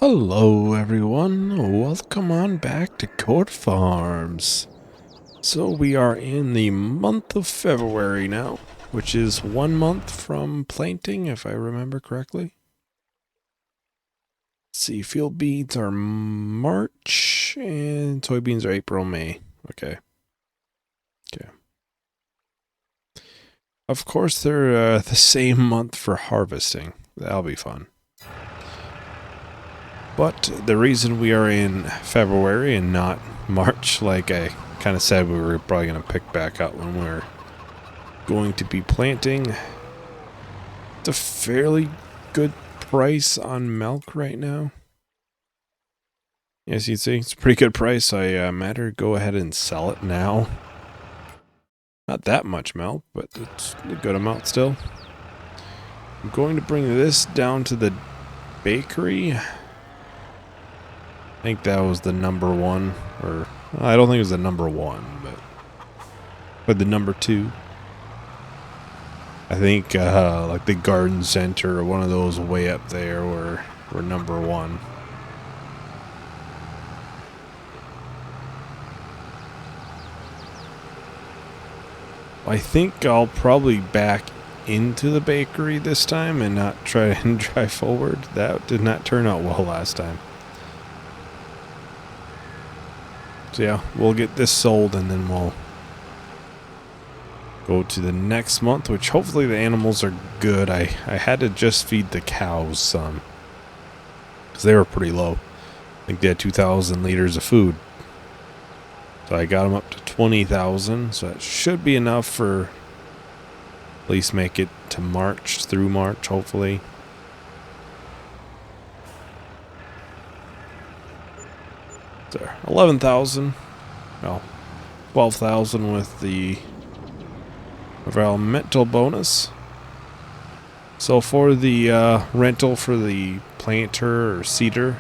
Hello everyone, welcome on back to Court Farms. So we are in the month of February now, which is 1 month from planting if I remember correctly. Let's see, field beans are March and soybeans are April, May. Okay. Of course they're the same month for harvesting. That'll be fun. But the reason we are in February and not March, like I kind of said we were probably going to pick back up when we're going to be planting. It's a fairly good price on milk right now. As you can see, it's a pretty good price. I matter go ahead and sell it now. Not that much milk, but it's a good amount still. I'm going to bring this down to the bakery. I think that was the number one, or I don't think it was the number one, but the number two. I think like the garden center or one of those way up there were number one. I think I'll probably back into the bakery this time and not try and drive forward. That did not turn out well last time. So yeah, we'll get this sold and then we'll go to the next month, which hopefully the animals are good. I had to just feed the cows some because they were pretty low. I think they had 2,000 liters of food. So I got them up to 20,000. So that should be enough for at least make it to March, through March, hopefully. There, 11,000. Well, 12,000 with the environmental bonus. So for the rental for the planter or seeder,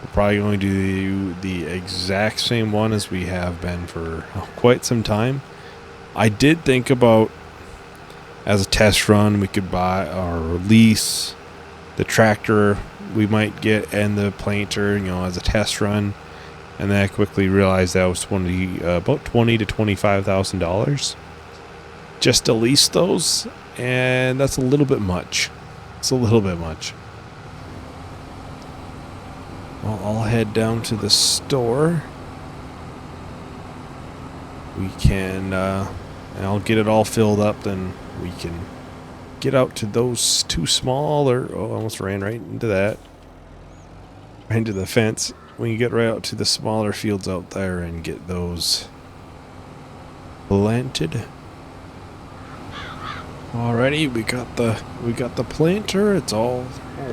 we're probably going to do the exact same one as we have been for quite some time. I did think about, as a test run, we could buy or lease the tractor we might get and the planter, as a test run. And then I quickly realized that was about $20,000 to $25,000 just to lease those, and that's a little bit much. It's a little bit much. Well, I'll head down to the store. We can, and I'll get it all filled up, then we can get out to those two smaller. Oh, I almost ran right into that. Right into the fence. We can get right out to the smaller fields out there and get those planted. Alrighty, we got the planter. It's all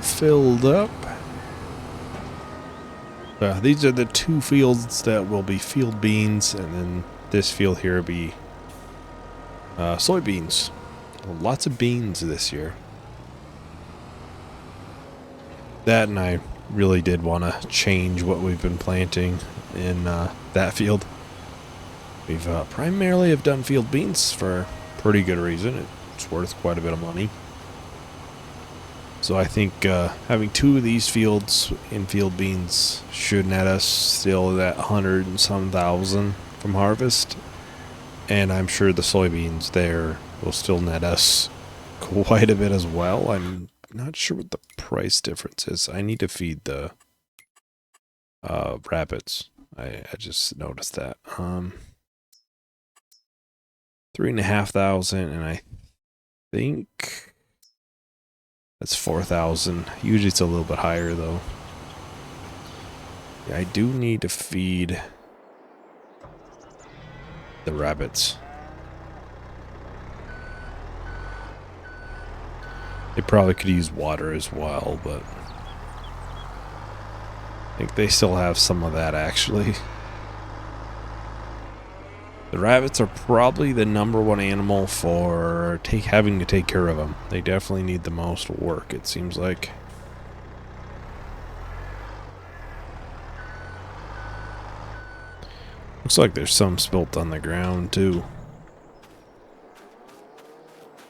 filled up. These are the two fields that will be field beans, and then this field here will be soybeans. Lots of beans this year. That, and I really did want to change what we've been planting in that field. We've primarily have done field beans for pretty good reason. It's worth quite a bit of money. So I think having two of these fields in field beans should net us still that 100 and some thousand from harvest. And I'm sure the soybeans there will still net us quite a bit as well. I'm not sure what the price difference is. I need to feed the rabbits. I just noticed that. 3,500, and I think that's 4,000. Usually it's a little bit higher though. Yeah, I do need to feed the rabbits. They probably could use water as well, but I think they still have some of that actually. The rabbits are probably the number one animal for having to take care of them. They definitely need the most work, it seems like. Looks like there's some spilt on the ground too.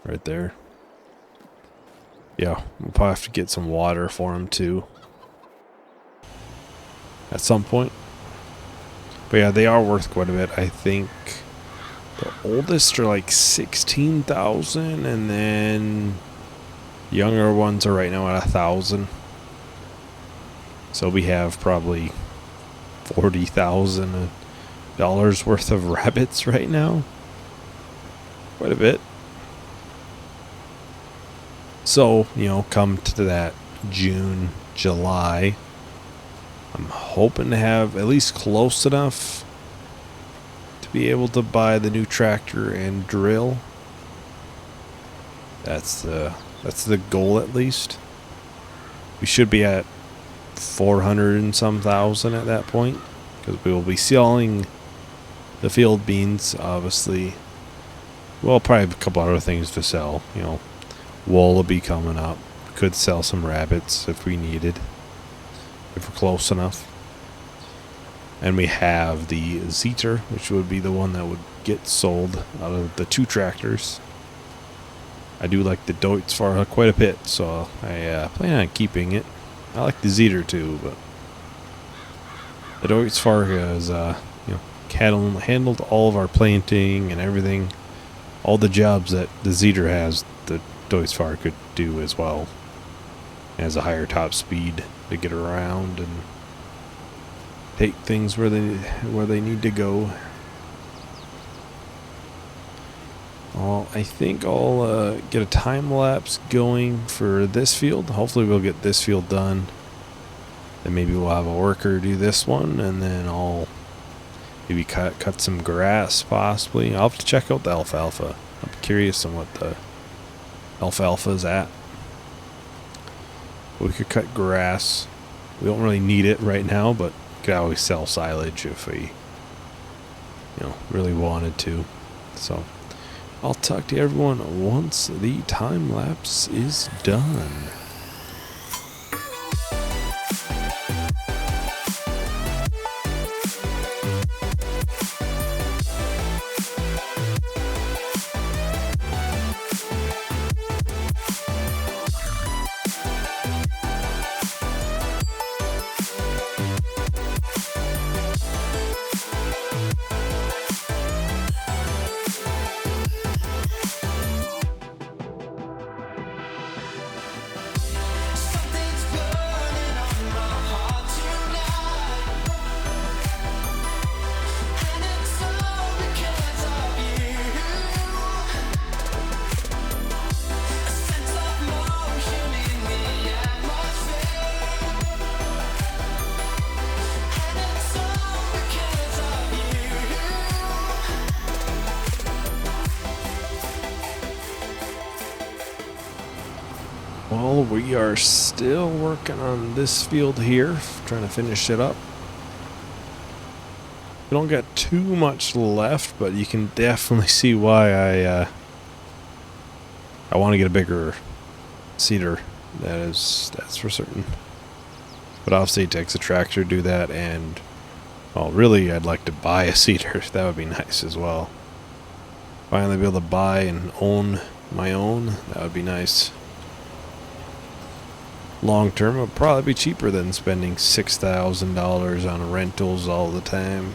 Right there. Yeah, we'll probably have to get some water for them too. at some point. But yeah, they are worth quite a bit. I think the oldest are like 16,000, and then younger ones are right now at 1,000. So we have probably $40,000 worth of rabbits right now. Quite a bit. So, you know, come to that June, July, I'm hoping to have at least close enough to be able to buy the new tractor and drill. That's the goal, at least. We should be at 400 and some thousand at that point, because we will be selling the field beans, obviously. Well, probably have a couple other things to sell. You know, wool will be coming up. Could sell some rabbits if we needed, if we're close enough. And we have the Zeter, which would be the one that would get sold out of the two tractors. I do like the Deutz-Fahr quite a bit, so I plan on keeping it. I like the Zeter too, but the Deutz-Fahr has you know, handled all of our planting and everything. All the jobs that the Zeter has, the Deutz-Fahr could do as well. It has a higher top speed to get around and take things where they need to go. I think I'll get a time lapse going for this field. Hopefully we'll get this field done. Then maybe we'll have a worker do this one, and then I'll maybe cut some grass possibly. I'll have to check out the alfalfa. I'm curious on what the alfalfa is at. We could cut grass. We don't really need it right now, but we could always sell silage if we, you know, really wanted to. So I'll talk to everyone once the time lapse is done. Well, we are still working on this field here, trying to finish it up. We don't got too much left, but you can definitely see why I want to get a bigger seeder. That's for certain. But obviously it takes a tractor to do that, and well, really I'd like to buy a seeder. That would be nice as well. Finally be able to buy and own my own. That would be nice. Long term, it would probably be cheaper than spending $6,000 on rentals all the time.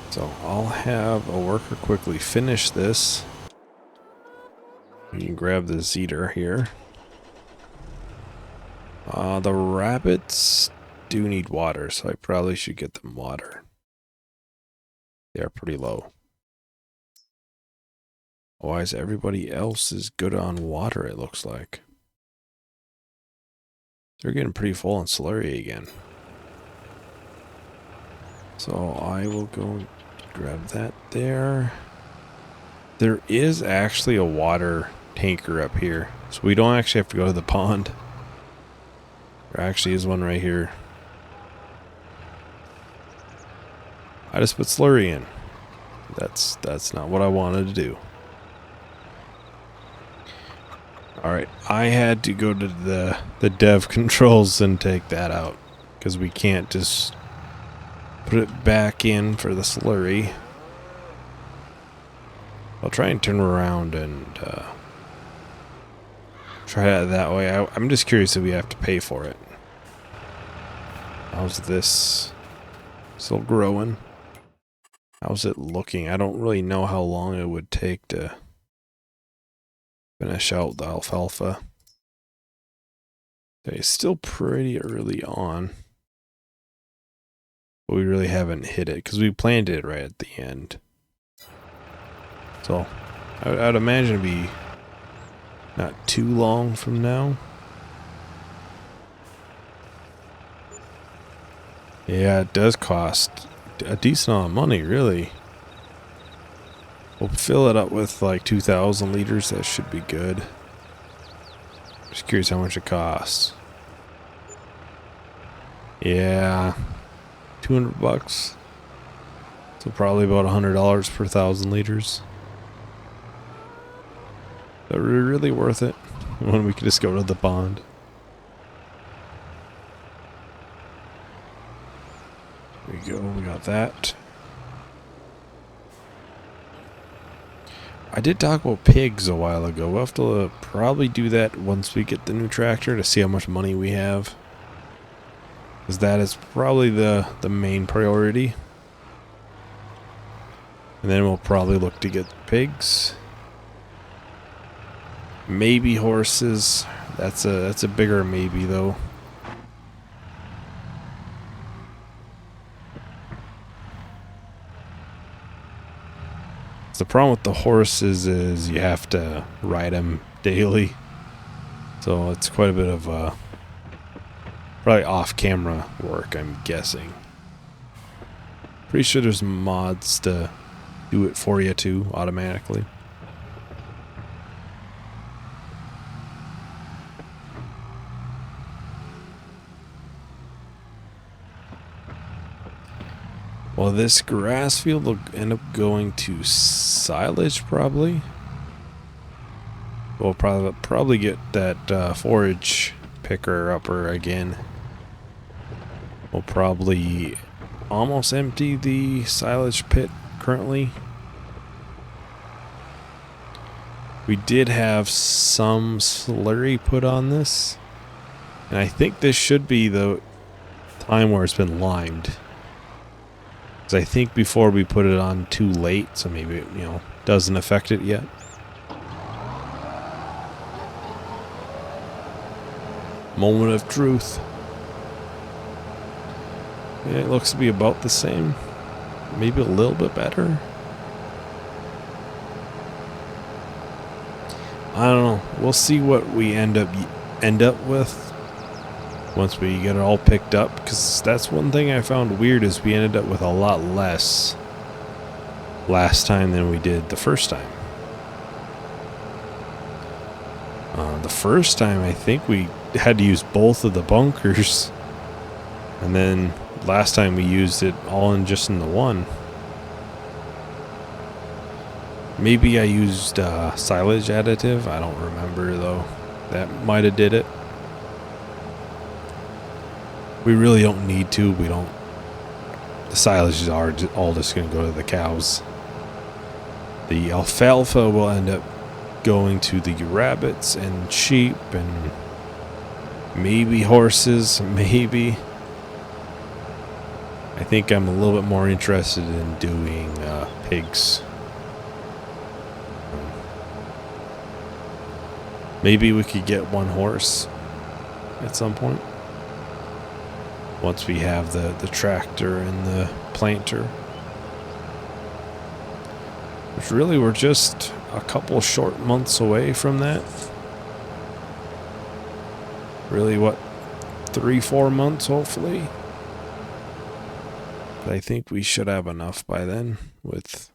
So I'll have a worker quickly finish this. You can grab the Zeter here. The rabbits do need water, so I probably should get them water. They are pretty low. Otherwise, everybody else is good on water, it looks like. They're getting pretty full on slurry again. So I will go grab that there. There is actually a water tanker up here, so we don't actually have to go to the pond. There actually is one right here. I just put slurry in. That's not what I wanted to do. Alright, I had to go to the dev controls and take that out, because we can't just put it back in for the slurry. I'll try and turn around and try it that way. I'm just curious if we have to pay for it. How's this? Still growing. How's it looking? I don't really know how long it would take to finish out the alfalfa. Okay, still pretty early on. But we really haven't hit it because we planted it right at the end. So I'd imagine it'd be not too long from now. Yeah, it does cost a decent amount of money, really. We'll fill it up with like 2,000 liters. That should be good. Just curious how much it costs. Yeah, 200 bucks. So probably about $100 per 1,000 liters. But really worth it when we could just go to the pond. There we go, we got that. I did talk about pigs a while ago. We'll have to probably do that once we get the new tractor to see how much money we have. Because that is probably the main priority. And then we'll probably look to get the pigs. Maybe horses. That's a bigger maybe though. The problem with the horses is you have to ride them daily. So it's quite a bit of probably off-camera work, I'm guessing. Pretty sure there's mods to do it for you too, automatically. Well, this grass field will end up going to silage, probably. We'll probably get that forage picker upper again. We'll probably almost empty the silage pit currently. We did have some slurry put on this. And I think this should be the time where it's been limed. Because I think before we put it on too late, so maybe it, doesn't affect it yet. Moment of truth. Yeah, it looks to be about the same. Maybe a little bit better. I don't know. We'll see what we end up with once we get it all picked up, because that's one thing I found weird is we ended up with a lot less last time than we did the first time. The first time I think we had to use both of the bunkers, and then last time we used it all in just in the one. Maybe I used silage additive, I don't remember though. That might have did it. We really don't need to. We don't. The silages are all just going to go to the cows. The alfalfa will end up going to the rabbits and sheep and maybe horses, maybe. I think I'm a little bit more interested in doing pigs. Maybe we could get one horse at some point. Once we have the tractor and the planter. Which really we're just a couple short months away from that. Really, what, 3-4 months hopefully? But I think we should have enough by then with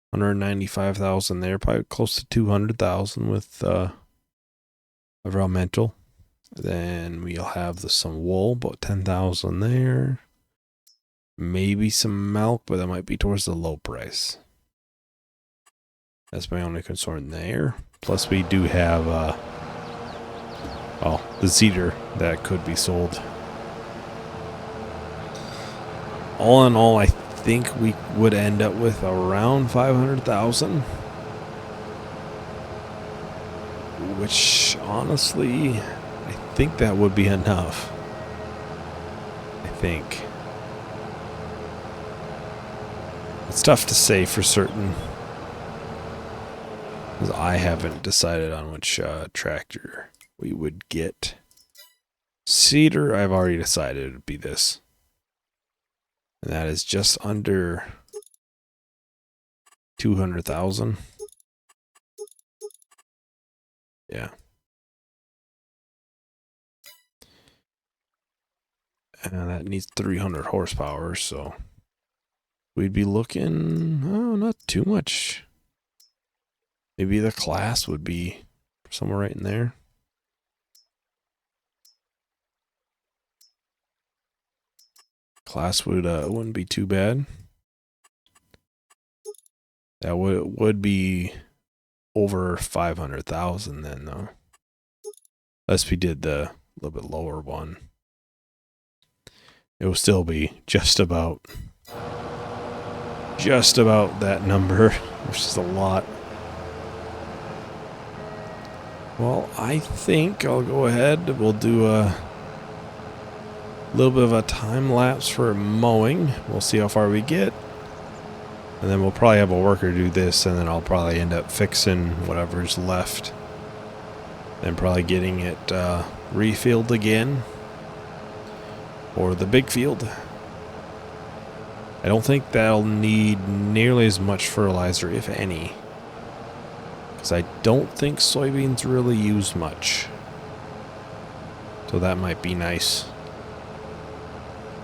195,000 there, probably close to 200,000 with environmental. Then we'll have some wool, about 10,000 there. Maybe some milk, but that might be towards the low price. That's my only concern there. Plus we do have the cedar that could be sold. All in all, I think we would end up with around 500,000. which honestly, I think that would be enough. I think. It's tough to say for certain, because I haven't decided on which tractor we would get. Cedar, I've already decided it would be this. And that is just under 200,000. Yeah. And that needs 300 horsepower, so we'd be looking, oh, not too much. Maybe the class would be somewhere right in there. Class wouldn't be too bad. That would be over 500,000 then, though. Unless we did the little bit lower one. It will still be just about that number, which is a lot. Well, I think I'll go ahead. We'll do a little bit of a time lapse for mowing. We'll see how far we get. And then we'll probably have a worker do this, and then I'll probably end up fixing whatever's left. And probably getting it refilled again. Or the big field. I don't think that'll need nearly as much fertilizer, if any. Because I don't think soybeans really use much. So that might be nice.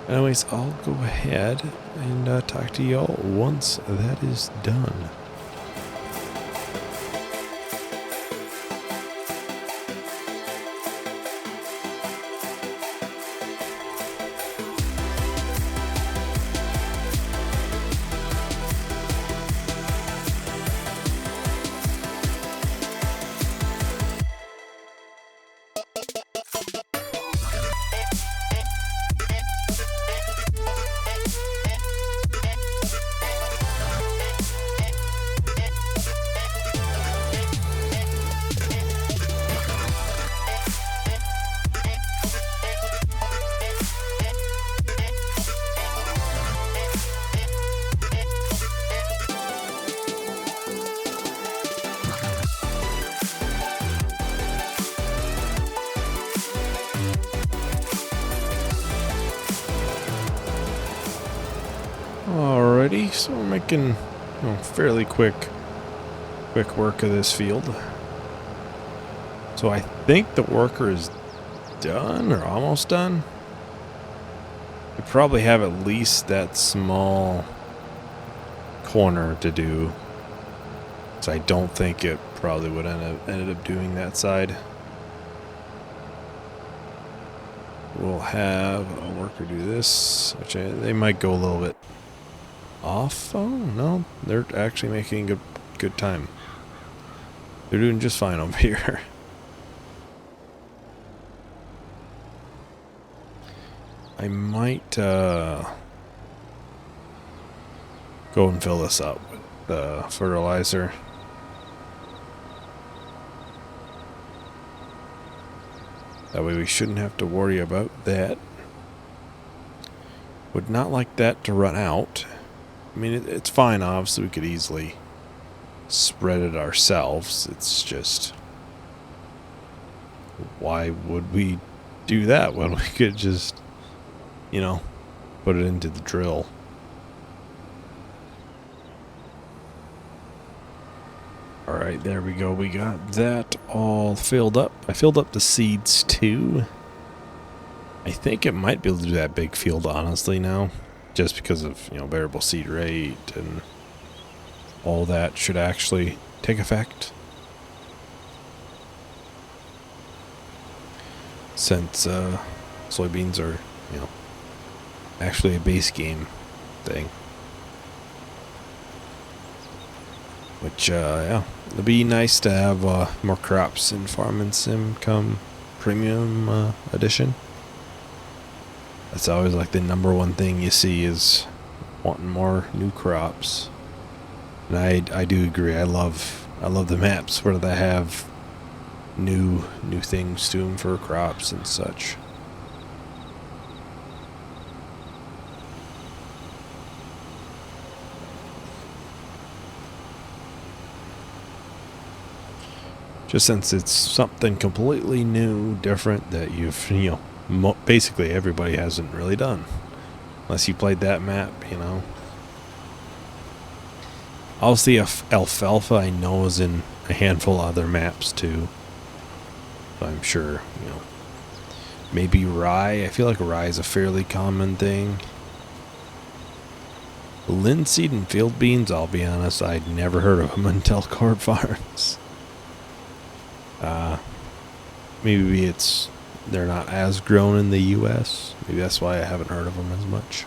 Anyways, I'll go ahead and talk to y'all once that is done. Alrighty, so we're making fairly quick work of this field. So I think the worker is done or almost done. We probably have at least that small corner to do. So I don't think it probably would ended up doing that side. We'll have a worker do this, which they might go a little bit off. Oh no, they're actually making good time. They're doing just fine over here. I might go and fill this up with the fertilizer. That way we shouldn't have to worry about that. Would not like that to run out. I mean, it's fine, obviously we could easily spread it ourselves. It's just, why would we do that when we could just, put it into the drill? Alright, there we go. We got that all filled up. I filled up the seeds too. I think it might be able to do that big field, honestly, now. Just because of, variable seed rate and all that should actually take effect. Since soybeans are, actually a base game thing. Which, yeah, it'd be nice to have more crops in Farm and Sim come Premium Edition. That's always like the number one thing you see is wanting more new crops. And I do agree. I love the maps where they have new things to them for crops and such. Just since it's something completely new, different, that you've, basically everybody hasn't really done. Unless you played that map, Also, alfalfa I know is in a handful of other maps too. So I'm sure, maybe rye. I feel like rye is a fairly common thing. Linseed and field beans, I'll be honest, I'd never heard of them until Cord Farms. Maybe they're not as grown in the US. Maybe that's why I haven't heard of them as much.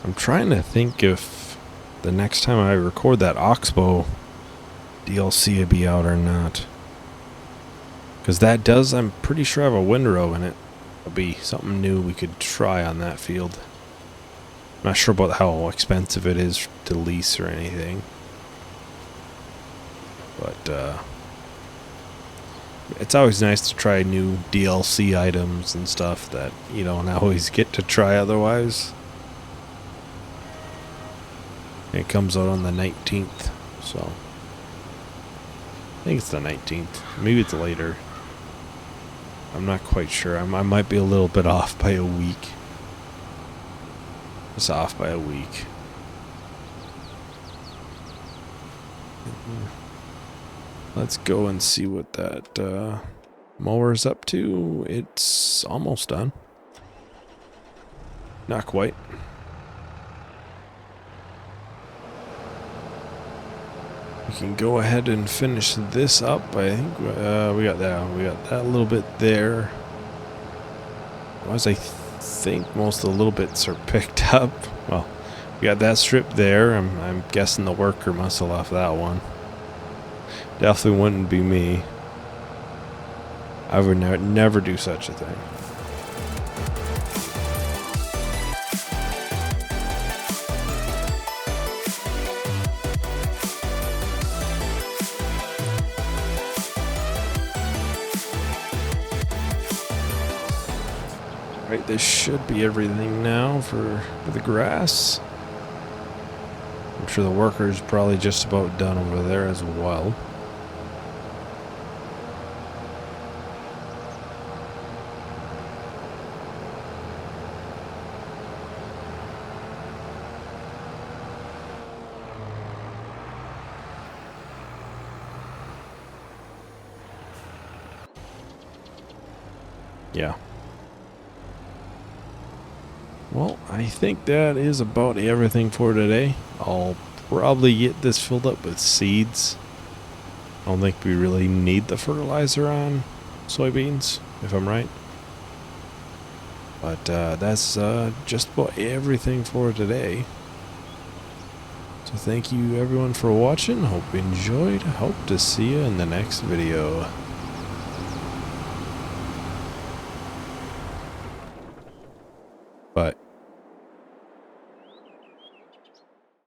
I'm trying to think if the next time I record that Oxbow DLC will be out or not. Because that does, I'm pretty sure, have a windrow in it. It'll be something new we could try on that field. I'm not sure about how expensive it is to lease or anything. But, it's always nice to try new DLC items and stuff that you don't always get to try otherwise. It comes out on the 19th, so I think it's the 19th. Maybe it's later. I'm not quite sure. I might be a little bit off by a week. It's off by a week. Let's go and see what that mower's up to. It's almost done. Not quite. We can go ahead and finish this up. I think we got that little bit there. Otherwise, I think most of the little bits are picked up. Well, we got that strip there. I'm guessing the worker must have left that one. Definitely wouldn't be me. I would never do such a thing. Right, this should be everything now for the grass. I'm sure the worker's probably just about done over there as well. Yeah. Well, I think that is about everything for today. I'll probably get this filled up with seeds. I don't think we really need the fertilizer on soybeans, if I'm right. But that's just about everything for today. So thank you everyone for watching. Hope you enjoyed. Hope to see you in the next video. Bye.